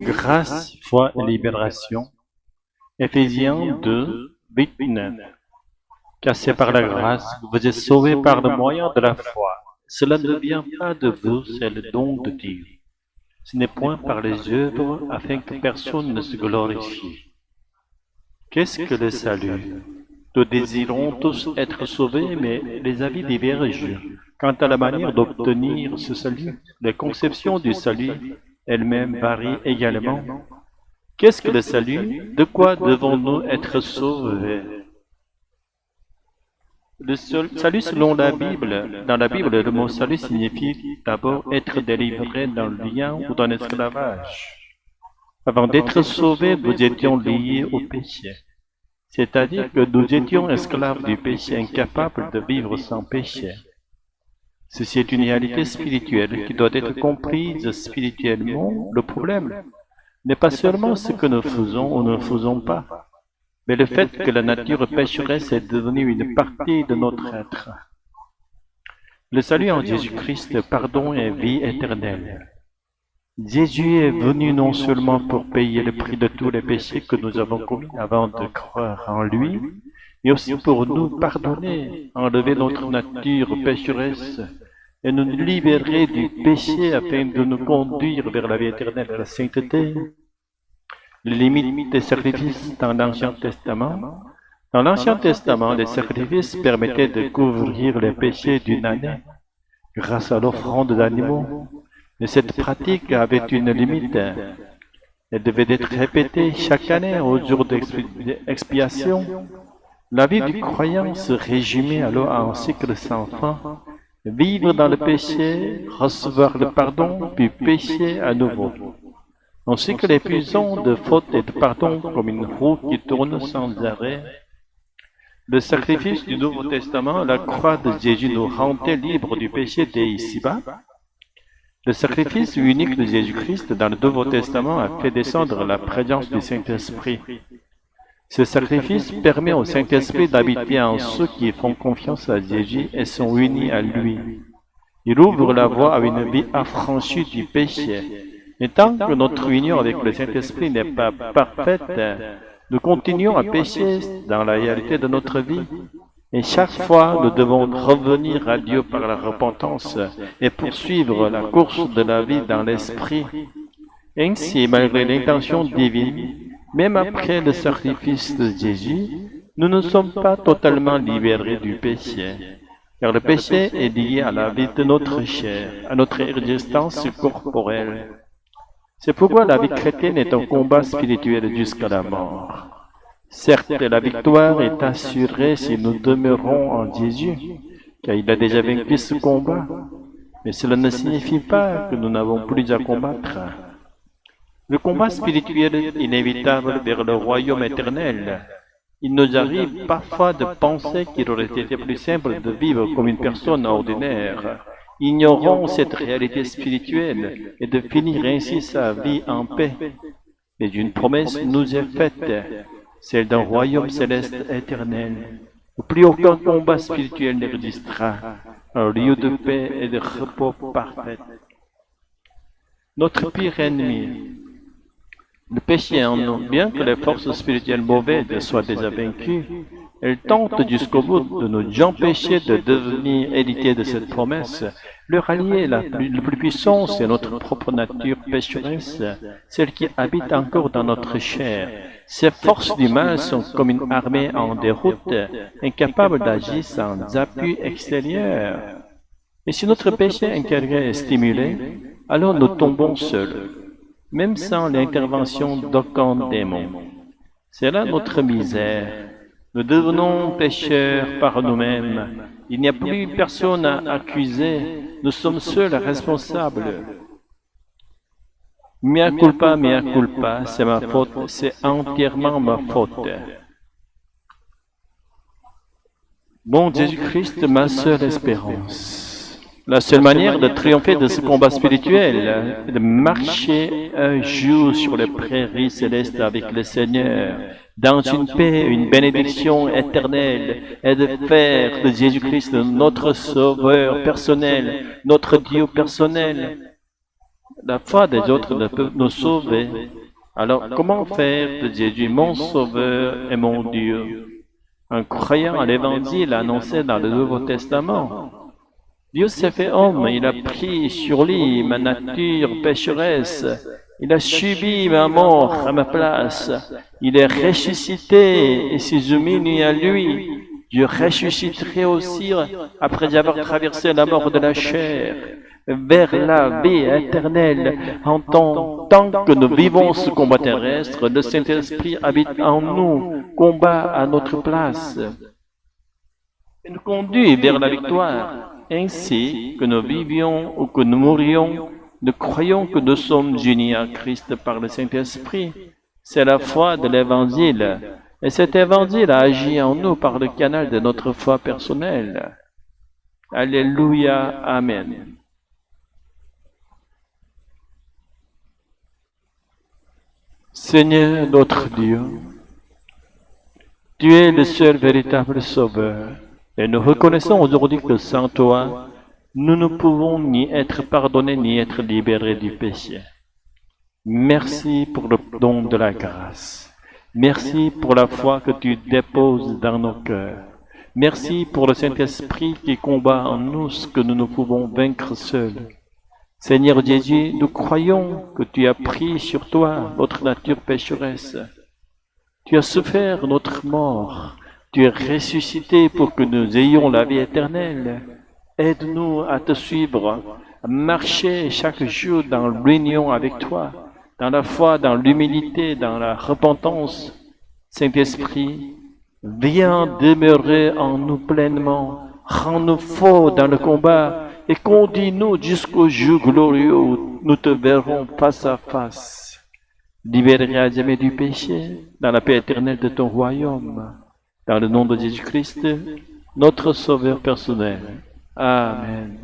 Grâce, foi et libération. Éphésiens 2, 8, 9. Car c'est par la grâce que vous êtes sauvés par le moyen de la foi. Cela ne vient pas de vous, c'est le don de Dieu. Ce n'est point par les œuvres, afin que personne ne se glorifie. Qu'est-ce que le salut? Nous désirons tous être sauvés, mais les avis divergent. Quant à la manière d'obtenir ce salut, la conception du salut elle-même varie également. Qu'est-ce que le salut? De quoi devons-nous être sauvés? Le salut selon la Bible, dans la Bible, le mot salut signifie d'abord être délivré d'un lien ou d'un esclavage. Avant d'être sauvés, nous étions liés au péché. C'est-à-dire que nous étions esclaves du péché, incapables de vivre sans péché. Ceci est une réalité spirituelle qui doit être comprise spirituellement. Le problème n'est pas seulement ce que nous faisons ou ne faisons pas, mais le fait que la nature pécheresse est devenue une partie de notre être. Le salut en Jésus-Christ, pardon et vie éternelle. Jésus est venu non seulement pour payer le prix de tous les péchés que nous avons commis avant de croire en lui, mais aussi pour nous pardonner, enlever notre nature pécheresse et nous libérer du péché afin de nous conduire vers la vie éternelle et la sainteté. Les limites des sacrifices dans l'Ancien Testament. Dans l'Ancien Testament, les sacrifices permettaient de couvrir les péchés d'une année grâce à l'offrande d'animaux. Mais cette pratique avait une limite. Elle devait être répétée chaque année au jour d'expiation. La vie du croyant se résumait alors à un cycle sans fin. Vivre dans le péché, recevoir le pardon, puis pécher à nouveau. Un cycle épuisant de fautes et de pardon comme une roue qui tourne sans arrêt. Le sacrifice du Nouveau Testament, la croix de Jésus nous rendait libres du péché dès ici-bas. Le sacrifice unique de Jésus-Christ dans le Nouveau Testament a fait descendre la présence du Saint-Esprit. Ce sacrifice permet au Saint-Esprit d'habiter en ceux qui font confiance à Jésus et sont unis à lui. Il ouvre la voie à une vie affranchie du péché. Et tant que notre union avec le Saint-Esprit n'est pas parfaite, nous continuons à pécher dans la réalité de notre vie. Et chaque fois, nous devons revenir à Dieu par la repentance et poursuivre la course de la vie dans l'esprit. Ainsi, malgré l'intention divine, même après le sacrifice de Jésus, nous ne sommes pas totalement libérés du péché, car le péché est lié à la vie de notre chair, à notre existence corporelle. C'est pourquoi la vie chrétienne est un combat spirituel jusqu'à la mort. Certes, la victoire est assurée si nous demeurons en Jésus, car il a déjà vaincu ce combat, mais cela ne signifie pas que nous n'avons plus à combattre. Le combat spirituel est inévitable vers le royaume éternel. Il nous arrive parfois de penser qu'il aurait été plus simple de vivre comme une personne ordinaire, ignorant cette réalité spirituelle et de finir ainsi sa vie en paix. Mais une promesse nous est faite, celle d'un royaume céleste éternel, où plus aucun combat spirituel n'existera, un lieu de paix et de repos parfait. Notre pire ennemi, le péché en nous, bien que les forces spirituelles mauvaises soient déjà vaincues, elles tentent jusqu'au bout de nous empêcher de devenir héritiers de cette promesse. Leur allié le plus puissant, c'est notre propre nature pécheresse, celle qui habite encore dans notre chair. Ces forces du mal sont comme une armée en déroute, incapable d'agir sans appui extérieur. Et si notre péché intérieur est stimulé, alors nous tombons seuls, même sans l'intervention d'aucun démon. C'est là notre misère. Nous devenons pécheurs par nous-mêmes. Il n'y a plus personne à accuser. Nous sommes seuls responsables. Mea culpa, c'est ma faute, c'est entièrement ma faute. Bon Jésus-Christ, ma seule espérance. La seule manière de triompher de ce combat spirituel est de marcher un jour sur les prairies célestes avec le Seigneur, dans une paix, une bénédiction éternelle, et de faire de Jésus-Christ notre Sauveur personnel, notre Dieu personnel. La foi des autres ne peut nous sauver. Alors comment faire de Jésus mon Sauveur et mon Dieu? En croyant à l'évangile annoncé dans le Nouveau Testament, Dieu s'est fait homme, il a pris sur lui ma nature pécheresse, il a subi ma mort à ma place, il est ressuscité et si je m'unis à lui, je ressusciterai aussi après avoir traversé la mort de la chair vers la vie éternelle. En tant que nous vivons ce combat terrestre, le Saint-Esprit habite en nous, combat à notre place et nous conduit vers la victoire. Ainsi que nous vivions ou que nous mourions, nous croyons que nous sommes unis à Christ par le Saint-Esprit. C'est la foi de l'Évangile. Et cet Évangile a agi en nous par le canal de notre foi personnelle. Alléluia. Amen. Seigneur notre Dieu, tu es le seul véritable Sauveur. Et nous reconnaissons aujourd'hui que sans toi, nous ne pouvons ni être pardonnés ni être libérés du péché. Merci pour le don de la grâce. Merci pour la foi que tu déposes dans nos cœurs. Merci pour le Saint-Esprit qui combat en nous ce que nous ne pouvons vaincre seuls. Seigneur Jésus, nous croyons que tu as pris sur toi notre nature pécheresse. Tu as souffert notre mort. Tu es ressuscité pour que nous ayons la vie éternelle. Aide-nous à te suivre, à marcher chaque jour dans l'union avec toi, dans la foi, dans l'humilité, dans la repentance. Saint-Esprit, viens demeurer en nous pleinement, rends-nous forts dans le combat et conduis-nous jusqu'au jour glorieux où nous te verrons face à face. Libérés à jamais du péché, dans la paix éternelle de ton royaume. Dans le nom de Jésus-Christ, notre Sauveur personnel. Amen.